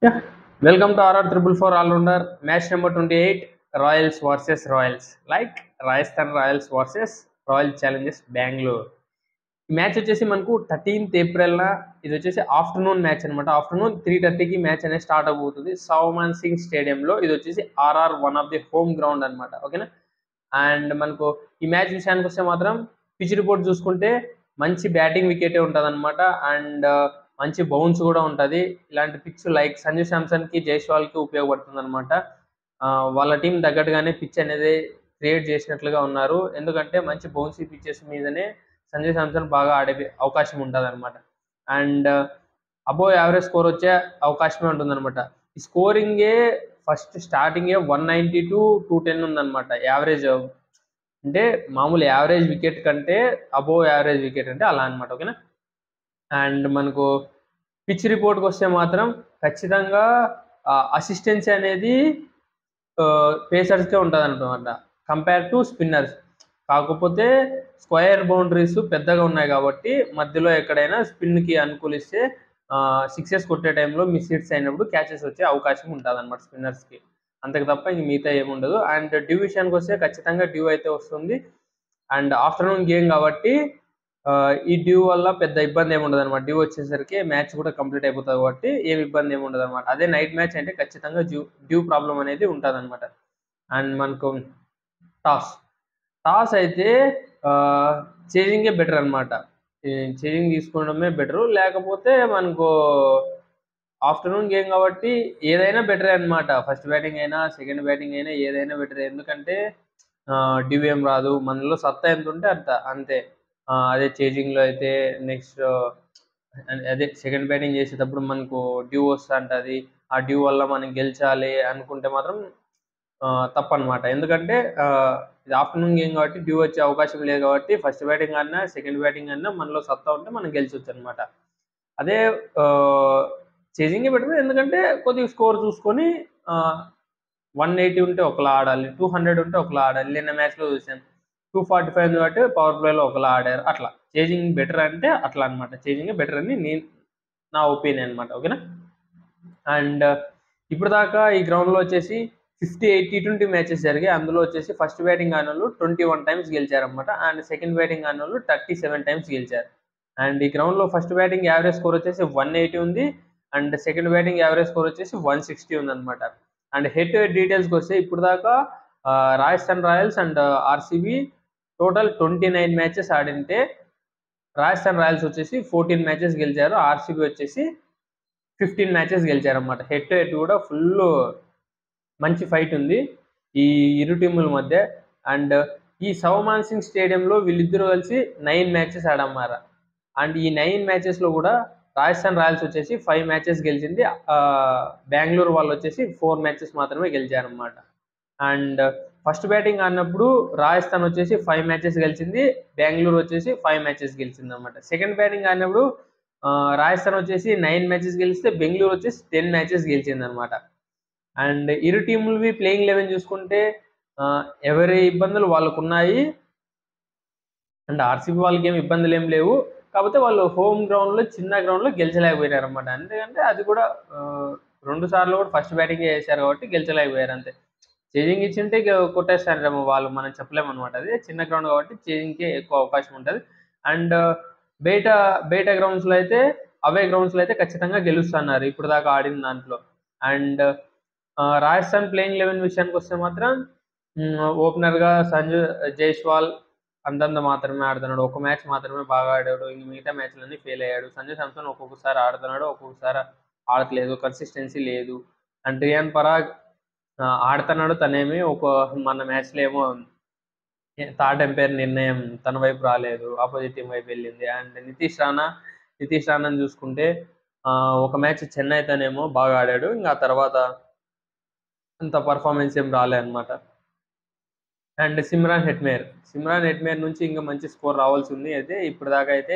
Yeah. Welcome to RR Triple Four All Rounder match number 28 Royals versus Royals. Like Rajasthan Royals versus Royal Challengers Bangalore. ఈ match వచ్చేసి మనకు 13th ఏప్రిల్న ఇది వచ్చేసి afternoon match అనమాట. Afternoon 3:30కి match అనేది స్టార్ట్ అవబోతుంది సౌమాన్ సింగ్ స్టేడియంలో. ఇది వచ్చేసి RR one of the home ground అనమాట. ఓకేనా. అండ్ మనకు ఈ మ్యాచ్ విషయానికి వస్తే మాత్రం పిచ్ రిపోర్ట్ చూసుకుంటే మంచి బ్యాటింగ్ వికెటే ఉంటుంది అనమాట. అండ్ మంచి బౌన్స్ కూడా ఉంటుంది. ఇలాంటి పిచ్ లైక్ సంజు శాంసన్కి జైస్వాల్కి ఉపయోగపడుతుంది అనమాట. వాళ్ళ టీం తగ్గట్టుగానే పిచ్ అనేది క్రియేట్ చేసినట్లుగా ఉన్నారు. ఎందుకంటే మంచి బౌన్సీ పిచ్చెస్ మీదనే సంజయ్ శాంసన్ బాగా ఆడే అవకాశం ఉంటుంది అనమాట. అండ్ అబోవ్ యావరేజ్ స్కోర్ వచ్చే అవకాశమే ఉంటుంది అనమాట. ఈ స్కోరింగే ఫస్ట్ స్టార్టింగే 190 to 210 ఉందన్నమాట యావరేజ్. అంటే మామూలు యావరేజ్ వికెట్ కంటే అబోవ్ యావరేజ్ వికెట్ అంటే అలా అనమాట. ఓకేనా. అండ్ మనకు పిచ్ రిపోర్ట్కి వస్తే మాత్రం ఖచ్చితంగా అసిస్టెన్సీ అనేది పేసర్స్కే ఉంటుంది అనమాట కంపేర్ టు స్పిన్నర్స్. కాకపోతే స్క్వేర్ బౌండరీస్ పెద్దగా ఉన్నాయి కాబట్టి మధ్యలో ఎక్కడైనా స్పిన్కి అనుకూలిస్తే సిక్సెస్ కొట్టే టైంలో మిస్ హిట్స్ అయినప్పుడు క్యాచెస్ వచ్చే అవకాశం ఉంటుంది అనమాట స్పిన్నర్స్కి. అంతకు తప్ప ఇంక మిగతా ఏముండదు. అండ్ డ్యూ విషయానికి వస్తే ఖచ్చితంగా డ్యూ అయితే వస్తుంది. అండ్ ఆఫ్టర్నూన్ గేమ్ కాబట్టి ఈ డ్యూ వల్ల పెద్ద ఇబ్బంది ఏమి ఉండదు అనమాట. డ్యూ వచ్చేసరికి మ్యాచ్ కూడా కంప్లీట్ అయిపోతుంది కాబట్టి ఏమి ఇబ్బంది ఏమి ఉండదు అనమాట. అదే నైట్ మ్యాచ్ అంటే ఖచ్చితంగా డ్యూ ప్రాబ్లం అనేది ఉంటుంది అనమాట. అండ్ మనకు టాస్ అయితే చేజింగే బెటర్ అనమాట. చేజింగ్ తీసుకోవడమే బెటరు. లేకపోతే మనకు ఆఫ్టర్నూన్ గేమ్ కాబట్టి ఏదైనా బెటరే అనమాట. ఫస్ట్ బ్యాటింగ్ అయినా సెకండ్ బ్యాటింగ్ అయినా ఏదైనా బెటరే. ఎందుకంటే డ్యూ ఏం రాదు, మనలో సత్తా ఎంత ఉంటే అంతే. అదే చేజింగ్లో అయితే నెక్స్ట్ అదే సెకండ్ బ్యాటింగ్ చేసేటప్పుడు మనకు డ్యూ వస్తూ ఉంటుంది. ఆ డ్యూ వల్ల మనం గెలిచాలి అనుకుంటే మాత్రం తప్పనమాట. ఎందుకంటే ఇది ఆఫ్టర్నూన్ గేమ్ కాబట్టి డ్యూ వచ్చే అవకాశం లేదు కాబట్టి ఫస్ట్ బ్యాటింగ్ అన్నా సెకండ్ బ్యాటింగ్ అన్నా మనలో సత్తా ఉంటే మనం గెలిచొచ్చు అనమాట. అదే చేజింగే బెటర్. ఎందుకంటే కొద్దిగా స్కోర్ చూసుకొని 180 ఉంటే ఒకలా ఆడాలి, 200 ఉంటే ఒకలా ఆడాలి. నిన్న మ్యాచ్లో చూసాను 245 ఉంది కాబట్టి పవర్ ప్లేలో ఒకలా ఆడారు. అట్లా చేజింగ్ బెటర్ అంటే అట్లా అనమాట. చేజింగ్ బెటర్ అని నా ఒపీనియన్ అనమాట. ఓకేనా. అండ్ ఇప్పుడు దాకా ఈ గ్రౌండ్లో వచ్చేసి 58 T20 మ్యాచెస్ జరిగాయి. అందులో వచ్చేసి ఫస్ట్ బ్యాటింగ్ ఆడిన వాళ్ళు 21 టైమ్స్ గెలిచారనమాట. అండ్ సెకండ్ బ్యాటింగ్ ఆడిన వాళ్ళు 37 టైమ్స్ గెలిచారు. అండ్ ఈ గ్రౌండ్లో ఫస్ట్ బ్యాటింగ్ యావరేజ్ స్కోర్ వచ్చేసి 180 ఉంది. And second batting average score వచ్చేసి 160 ఉందన్నమాట. అండ్ హెడ్ టు హెడ్ డీటెయిల్స్కి వస్తే ఇప్పుడు దాకా Rajasthan Royals and RCB total 29 matches ఆడింటే రాజస్థాన్ రాయల్స్ వచ్చేసి 14 మ్యాచెస్ గెలిచారు. ఆర్సీబీ వచ్చేసి 15 మ్యాచెస్ గెలిచారన్నమాట. హెడ్ టు హెడ్ కూడా ఫుల్ మంచి ఫైట్ ఉంది ఈ ఇరు టీముల మధ్య. అండ్ ఈ సౌమాన్ సింగ్ స్టేడియంలో వీళ్ళిద్దరూ కలిసి 9 మ్యాచెస్ ఆడమ్మారు. అండ్ ఈ 9 మ్యాచెస్లో కూడా రాజస్థాన్ రాయల్స్ వచ్చేసి 5 మ్యాచెస్ గెలిచింది. బెంగళూరు వాళ్ళు వచ్చేసి 4 మ్యాచెస్ మాత్రమే గెలిచారనమాట. అండ్ ఫస్ట్ బ్యాటింగ్ ఆడినప్పుడు రాజస్థాన్ వచ్చేసి 5 మ్యాచెస్ గెలిచింది, బెంగళూరు వచ్చేసి 5 మ్యాచెస్ గెలిచింది అనమాట. సెకండ్ బ్యాటింగ్ ఆడినప్పుడు రాజస్థాన్ వచ్చేసి 9 మ్యాచెస్ గెలిస్తే బెంగళూరు వచ్చేసి 10 మ్యాచెస్ గెలిచింది అనమాట. అండ్ ఇరు టీములవి ప్లేయింగ్ 11 చూసుకుంటే ఎవరి ఇబ్బందులు వాళ్ళకు ఉన్నాయి. అండ్ ఆర్సీబీ వాళ్ళకి ఏమి ఇబ్బందులు ఏం లేవు. కాకపోతే వాళ్ళు హోమ్ గ్రౌండ్లో చిన్న గ్రౌండ్లో గెలిచలేకపోయారు అనమాట. ఎందుకంటే అది కూడా 2 సార్లు కూడా ఫస్ట్ బ్యాటింగ్ చేశారు కాబట్టి గెలిచలేకపోయారు అంతే. చేజింగ్ ఇచ్చింటే కొట్టేస్తారేమో వాళ్ళు, మనం చెప్పలేమన్నమాట. అది చిన్న గ్రౌండ్ కాబట్టి చేజింగ్కే ఎక్కువ అవకాశం ఉంటుంది. అండ్ బయట గ్రౌండ్స్లో అయితే అవే గ్రౌండ్స్లో అయితే ఖచ్చితంగా గెలుస్తున్నారు ఇప్పుడు దాకా ఆడిన దాంట్లో. అండ్ రాజస్థాన్ ప్లేయింగ్ 11 విషయానికి వస్తే మాత్రం ఓపెనర్గా జైస్వాల్ అంతంత మాత్రమే ఆడుతున్నాడు. ఒక మ్యాచ్ మాత్రమే బాగా ఆడాడు. ఇంక మిగతా మ్యాచ్లన్నీ ఫెయిల్ అయ్యాడు. సంజు శాంసన్ ఒక్కొక్కసారి ఆడుతున్నాడు, ఒక్కొక్కసారి ఆడట్లేదు, కన్సిస్టెన్సీ లేదు. అండ్ రియాన్ పరాగ్ ఆడుతున్నాడు. తనేమి మన మ్యాచ్లో ఏమో థర్డ్ ఎంపైర్ నిర్ణయం తన వైపు రాలేదు, ఆపోజిట్ టీం వైపు వెళ్ళింది. అండ్ నితీష్ రాణాని చూసుకుంటే ఒక మ్యాచ్ చెన్నైతోనేమో బాగా ఆడాడు. ఇంకా తర్వాత అంత పర్ఫార్మెన్స్ ఏం రాలే అనమాట. అండ్ సిమ్రాన్ హెట్మేర్ నుంచి ఇంకా మంచి స్కోర్ రావాల్సి ఉంది. అయితే ఇప్పుడు దాకా అయితే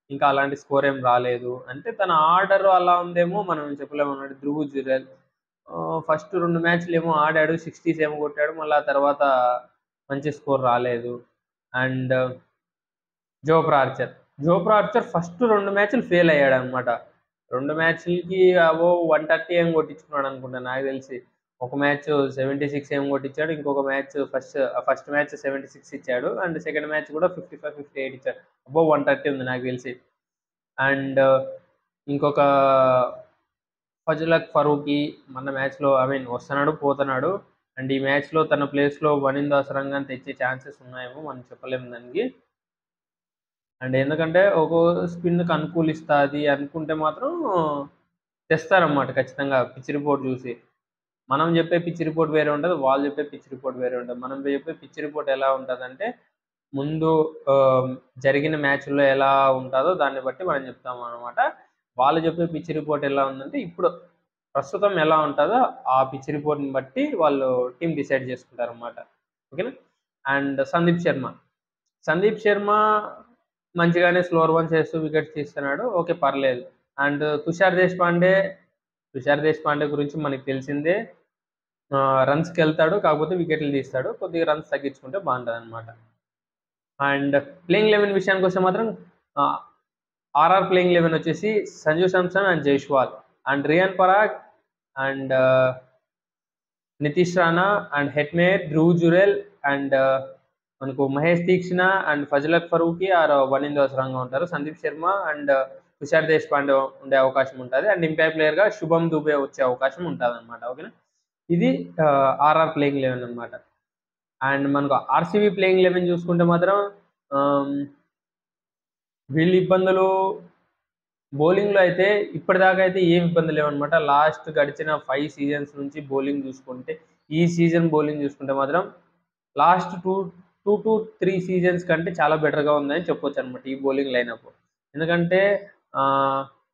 ఇంకా అలాంటి స్కోర్ ఏం రాలేదు. అంటే తన ఆర్డర్ అలా ఉందేమో మనం చెప్పలేము అన్నట్టు. ధ్రువ్ జురెల్ ఫస్ట్ 2 మ్యాచ్లు ఏమో ఆడాడు, 60s ఏమో కొట్టాడు. మళ్ళీ ఆ తర్వాత మంచి స్కోర్ రాలేదు. అండ్ జోఫ్రా ఆర్చర్ ఫస్ట్ 2 మ్యాచ్లు ఫెయిల్ అయ్యాడు అనమాట. 2 మ్యాచ్‌లకి అబోవ్ 130 ఏమో కొట్టించుకున్నాడు అనుకుంటా నాకు తెలిసి. ఒక మ్యాచ్ 76 ఏమో కొట్టించాడు. ఇంకొక మ్యాచ్ ఫస్ట్ మ్యాచ్ 76 ఇచ్చాడు. అండ్ సెకండ్ మ్యాచ్ కూడా 55, 58 ఇచ్చాడు. అబోవ్ 130 ఉంది నాకు తెలిసి. అండ్ ఇంకొక ఫజలక్ ఫరూకీ మన మ్యాచ్‌లో వస్తున్నాడు, పోతున్నాడు. అండ్ ఈ మ్యాచ్‌లో తన ప్లేస్‌లో వనిందా అసరంగాని తెచ్చే ఛాన్సెస్ ఉన్నాయేమో మనం చెప్పలేము దానికి. అండ్ ఎందుకంటే ఒక్కో స్పిన్‌కి అనుకూలిస్తాది అనుకుంటే మాత్రం తెస్తారన్నమాట ఖచ్చితంగా పిచ్ రిపోర్ట్ చూసి. మనం చెప్పే పిచ్ రిపోర్ట్ వేరే ఉంటది. వాళ్ళు చెప్పే పిచ్ రిపోర్ట్ వేరే ఉంటది. మనం చెప్పే పిచ్ రిపోర్ట్ ఎలా ఉంటదంటే ముందు జరిగిన మ్యాచ్‌లో ఎలా ఉంటదో దాన్ని బట్టి మనం చెప్తామన్నమాట. వాళ్ళు చెప్పే పిచ్ రిపోర్ట్ ఎలా ఉందంటే ఇప్పుడు ప్రస్తుతం ఎలా ఉంటదో ఆ పిచ్ రిపోర్ట్‌ని బట్టి వాళ్ళు టీమ్ డిసైడ్ చేసుకుంటారన్నమాట. ఓకేనా? అండ్ సందీప్ శర్మ మంచిగానే స్లోవర్ వన్స్ ఏస్తూ వికెట్స్ తీస్తున్నాడు. ఓకే. పర్లేదు. అండ్ తుషార్ దేశ్పాండే గురించి మనకు తెలిసిందే. రన్స్‌కెళ్తాడు. కాకపోతే వికెట్లు తీస్తాడు. కొద్దిగా రన్స్ తగ్గించుకుంటే బావుంటదన్నమాట. అండ్ ప్లేయింగ్ 11 విషయానికొస్తే మాత్రం ఆహ్, ఆర్ఆర్ ప్లేయింగ్ 11 వచ్చేసి Sanju Samson and Jaiswal and Riyan Parag and Nitish Rana and Hetmyer, Dhruv Jurel and మనకు మహేష్ తీక్షణ అండ్ ఫజలక్ ఫరూకీ ఆర్ వనిందు అసరంగా ఉంటారు. సందీప్ శర్మ అండ్ తుషార్ దేశ్పాండే ఉండే అవకాశం ఉంటది. అండ్ ఇంపాక్ట్ ప్లేయర్‌గా శుభమ్ దుబే వచ్చే అవకాశం ఉంటదన్నమాట. ఓకేనా? ఇది ఆర్ఆర్ ప్లేయింగ్ 11 అన్నమాట. అండ్ మనకు ఆర్‌సీబీ ప్లేయింగ్ 11 చూసుకుంటే మాత్రం ఆహ్, వీళ్ళ ఇబ్బందులు బౌలింగ్‌లో అయితే ఇప్పటిదాకా అయితే ఏం ఇబ్బంది లేవన్నమాట. లాస్ట్ గడిచిన 5 సీజన్స్ నుంచి బౌలింగ్ చూసుకుంటే, ఈ సీజన్ బౌలింగ్ చూసుకుంటే మాత్రం లాస్ట్ 2-3 సీజన్స్ కంటే చాలా బెటర్‌గా ఉందని చెప్పొచ్చన్నమాట ఈ బౌలింగ్ లైనప్. ఎందుకంటే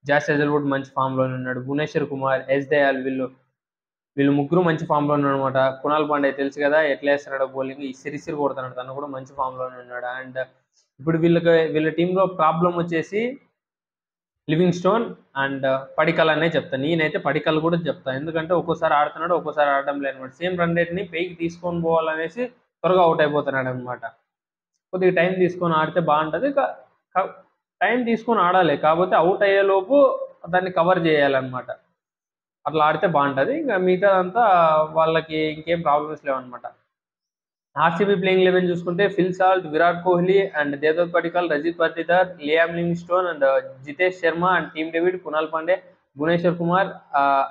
జాస్ హేజల్‌వుడ్ మంచి ఫామ్‌లోనే ఉన్నాడు. భువనేశ్వర్ కుమార్, ఎస్ దయాల్ వీళ్ళు ముగ్గురు మంచి ఫామ్‌లోనే ఉన్నారన్నమాట. కునాల్ పాండే తెలుసు కదా ఎట్లా ఏస్తున్నాడో బౌలింగ్. ఇసిరిసిరి కొడుతున్నాడు. తను కూడా మంచి ఫామ్‌లోనే ఉన్నాడు. అండ్ ఇప్పుడు వీళ్ళ టీమ్‌లో ప్రాబ్లమ్ వచ్చేసి లివింగ్‌స్టోన్ అండ్ పడికల్ అనే చెప్తాను. నేనైతే పడికల్ కూడా చెప్తా. ఎందుకంటే ఒక్కోసారి ఆడుతున్నాడు, ఒక్కోసారి ఆడడం లేదన్నమాట. సేమ్ రన్ రేట్‌ని పైకి తీసుకొని పోవాలనేసి త్వరగా అవుట్ అయిపోతున్నాడన్నమాట. కొద్దిగా టైం తీసుకొని ఆడితే బావుంటది. క క టైం తీసుకొని ఆడాలి. కాకపోతే అవుట్ అయ్యేలోపు దాన్ని కవర్ చేయాలన్నమాట. అట్లా ఆడితే బావుంటది. ఇంక మిగతాదంతా వాళ్ళకి ఇంకేం ప్రాబ్లమ్స్ లేవన్నమాట. ఆర్‌సీబీ ప్లేయింగ్ 11 చూసుకుంటే Phil Salt, Virat Kohli and Devdutt Padikkal, Rajat Patidar, Liam Livingstone and Jitesh Sharma and Tim David, Krunal Pandya, Bhuvneshwar Kumar,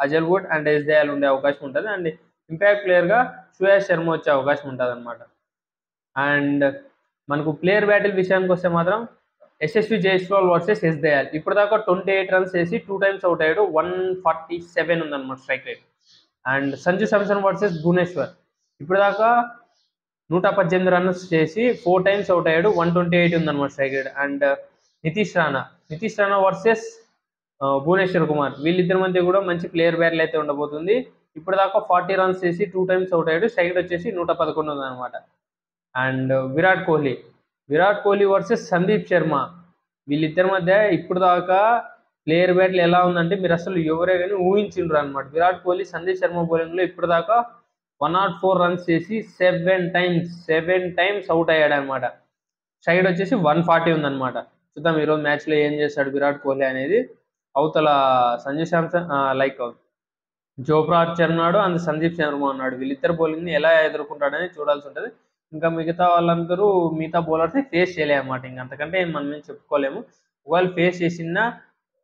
Hazlewood and S Dayal ఉండే అవకాశం ఉంటది. అండ్ ఇంపాక్ట్ ప్లేయర్‌గా శ్రేయస్ శర్మ వచ్చే అవకాశం ఉంటదన్నమాట. అండ్ మనకు ప్లేయర్ బ్యాటిల్ విషయానికొస్తే మాత్రం యశస్వి జైస్వాల్ వర్సెస్ ఎస్ దయాల్. ఇప్పటిదాకా 28 రన్స్ వేసి 2 టైమ్స్ అవుట్ అయ్యాడు. 147 ఉందన్నమాట strike rate. And Sanju Samson versus Bhuvneshwar. ఇప్పటిదాకా 118 రన్స్ చేసి 4 టైమ్స్ అవుట్ అయ్యాడు. 128 ఉందన్నమాట strike rate. And Nitish Rana versus Bhuvneshwar Kumar. వీళ్ళిద్దరి మధ్య కూడా మంచి ప్లేయర్ బ్యాటిల్ అయితే ఉండబోతుంది. ఇప్పటిదాకా 40 రన్స్ చేసి 2 టైమ్స్ అవుట్ అయ్యాడు. స్ట్రైక్ రేట్ వచ్చేసి 111 ఉందన్నమాట. And Virat Kohli versus Sandeep Sharma. వీళ్ళిద్దరి మధ్య ఇప్పుడు దాకా ప్లేయర్ బ్యాటిల్ ఎలా ఉందంటే మీరు అసలు ఎవరే కానీ ఊహించిండ్రు అనమాట. విరాట్ కోహ్లీ సందీప్ శర్మ బౌలింగ్లో ఇప్పుడు దాకా 104 రన్స్ చేసి 7 టైమ్స్ అవుట్ అయ్యాడు అనమాట. స్ట్రైక్ వచ్చేసి 140 ఉందన్నమాట. చూద్దాం ఈరోజు మ్యాచ్లో ఏం చేస్తాడు విరాట్ కోహ్లీ అనేది. అవతల సంజు శాంసన్ జోఫ్రా ఆర్చర్ ఉన్నాడు అండ్ సందీప్ శర్మ ఉన్నాడు. వీళ్ళిద్దరు బౌలింగ్ని ఎలా ఎదుర్కొంటాడని చూడాల్సి ఉంటుంది. ఇంకా మిగతా వాళ్ళందరూ మిగతా బౌలర్స్ని ఫేస్ చేయలేము అన్నమాట. ఇంక అంతకంటే మనం ఏం చెప్పుకోలేము. ఒకవేళ ఫేస్ చేసినా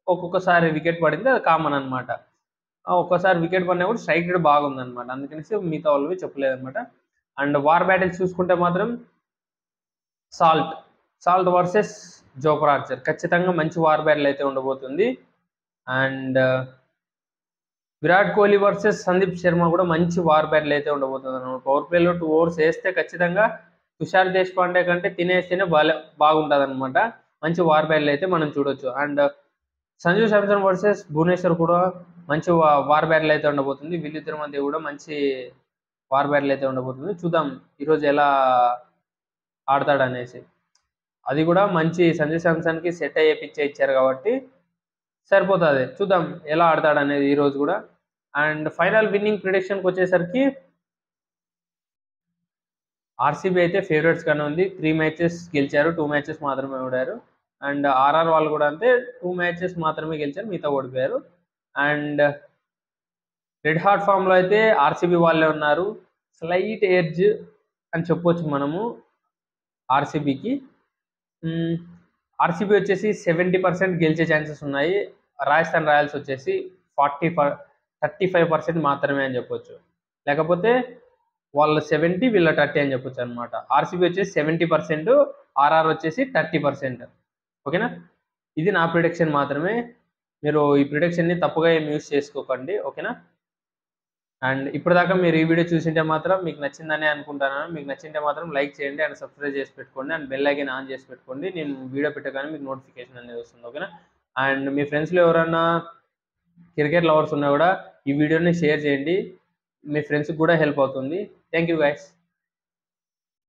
ఒక్కొక్కసారి వికెట్ పడింది, అది కామన్ అనమాట. ఒక్కోసారి వికెట్ పడినా కూడా స్ట్రైక్ రేట్ బాగుందన్నమాట. అందుకనేసి మిగతా వాళ్ళవి చెప్పలేదన్నమాట. అండ్ వార్ బ్యాటిల్స్ చూసుకుంటే మాత్రం సాల్ట్ వర్సెస్ జోఫ్రా ఆర్చర్ ఖచ్చితంగా మంచి వార్ బ్యాటిల్ అయితే ఉండబోతుంది. అండ్ విరాట్ కోహ్లీ వర్సెస్ సందీప్ శర్మ కూడా మంచి వార్ బ్యాటిల్ అయితే ఉండబోతుంది అన్నమాట. పవర్ ప్లేలో 2 ఓవర్స్ వేస్తే ఖచ్చితంగా తుషార్ దేశ్పాండే కంటే తినేస్తేనే బాగుంటుంది అనమాట. మంచి వార్ బ్యాటిల్ అయితే మనం చూడొచ్చు. అండ్ సంజు శాంసన్ వర్సెస్ భువనేశ్వర్ కూడా మంచి వార్ బ్యాటిల్ అయితే ఉండబోతుంది. వీళ్ళిద్దరి మధ్య కూడా మంచి వార్ బ్యాటిల్ అయితే ఉండబోతుంది. చూద్దాం ఈరోజు ఎలా ఆడతాడనేసి. అది కూడా మంచి సంజు శాంసన్కి సెట్ అయ్యే పిచ్చే ఇచ్చారు కాబట్టి సరిపోతుంది. చూద్దాం ఎలా ఆడతాడనేది ఈరోజు కూడా. అండ్ ఫైనల్ విన్నింగ్ ప్రిడిక్షన్కి వచ్చేసరికి ఆర్సీబీ అయితే ఫేవరెట్స్గానే ఉంది. 3 మ్యాచెస్ గెలిచారు, 2 మ్యాచెస్ మాత్రమే ఓడారు. అండ్ ఆర్ఆర్ వాళ్ళు కూడా అంతే 2 మ్యాచెస్ మాత్రమే గెలిచారు, మిగతా ఓడిపోయారు. అండ్ రెడ్ హాట్ ఫామ్లో అయితే ఆర్సీబీ వాళ్ళే ఉన్నారు. స్లైట్ ఎడ్జ్ అని చెప్పొచ్చు మనము ఆర్సీబీకి. ఆర్సీబీ వచ్చేసి 70% గెలిచే ఛాన్సెస్ ఉన్నాయి. రాజస్థాన్ రాయల్స్ వచ్చేసి 35% మాత్రమే అని చెప్పొచ్చు. లేకపోతే వాళ్ళ 70 వీళ్ళ 30 అని చెప్పొచ్చు అనమాట. ఆర్సీబీ వచ్చేసి 70%, ఆర్ఆర్ వచ్చేసి 30%. ఓకేనా, ఇది నా ప్రిడిక్షన్ మాత్రమే. మీరు ఈ ప్రిడిక్షన్ని తప్పుగా ఏం యూస్ చేసుకోకండి. ఓకేనా, అండ్ ఇప్పటిదాకా మీరు ఈ వీడియో చూసింటే మాత్రం మీకు నచ్చిందనే అనుకుంటున్నాను. మీకు నచ్చింటే మాత్రం లైక్ చేయండి అండ్ సబ్స్క్రైబ్ చేసి పెట్టుకోండి అండ్ బెల్ ఐకాన్ ఆన్ చేసి పెట్టుకోండి. నేను వీడియో పెట్టగానే మీకు నోటిఫికేషన్ అనేది వస్తుంది. ఓకేనా, అండ్ మీ ఫ్రెండ్స్లో ఎవరైనా క్రికెట్ లవర్స్ ఉన్నా కూడా ఈ వీడియోని షేర్ చేయండి, మీ ఫ్రెండ్స్కి కూడా హెల్ప్ అవుతుంది. Thank you guys.